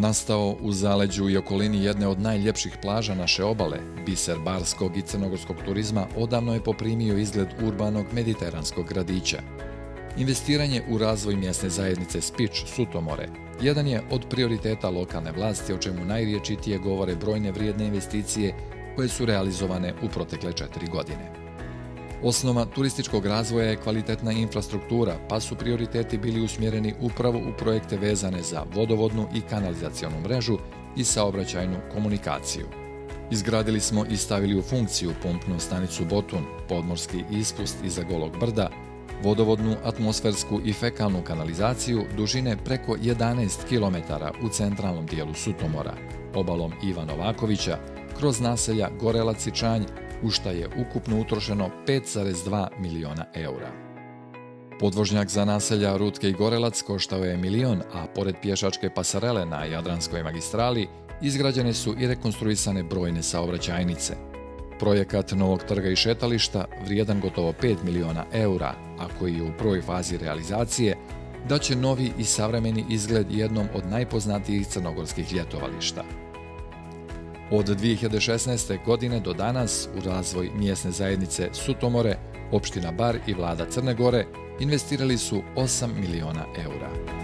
Nastao u zaleđu i okolini jedne od najljepših plaža naše obale, biser barskog i crnogorskog turizma odavno je poprimio izgled urbanog mediteranskog gradića. Investiranje u razvoj mjesne zajednice Spič Sutomore jedan je od prioriteta lokalne vlasti, o čemu najriječitije govore brojne vrijedne investicije koje su realizovane u protekle 4 godine. Osnova turističkog razvoja je kvalitetna infrastruktura, pa su prioriteti bili usmjereni upravo u projekte vezane za vodovodnu i kanalizacionu mrežu i saobraćajnu komunikaciju. Izgradili smo i stavili u funkciju pumpnu stanicu Botun, podmorski ispust iza Golog brda, vodovodnu, atmosfersku i fekalnu kanalizaciju dužine preko 11 km u centralnom dijelu Sutomora, obalom Iva Novakovića, kroz naselja Gorelac i Čanj, u šta je ukupno utrošeno 5,2 miliona eura. Podvožnjak za naselja Rutke i Gorelac koštao je milion, a pored pješačke pasarele na Jadranskoj magistrali izgrađene su i rekonstruisane brojne saobraćajnice. Projekat novog trga i šetališta, vrijedan gotovo 5 miliona eura, a koji je u prvoj fazi realizacije, daće novi i savremeni izgled jednom od najpoznatijih crnogorskih ljetovališta. Od 2016. godine do danas u razvoj mjesne zajednice Sutomore, opština Bar i vlada Crne Gore investirali su 8 miliona eura.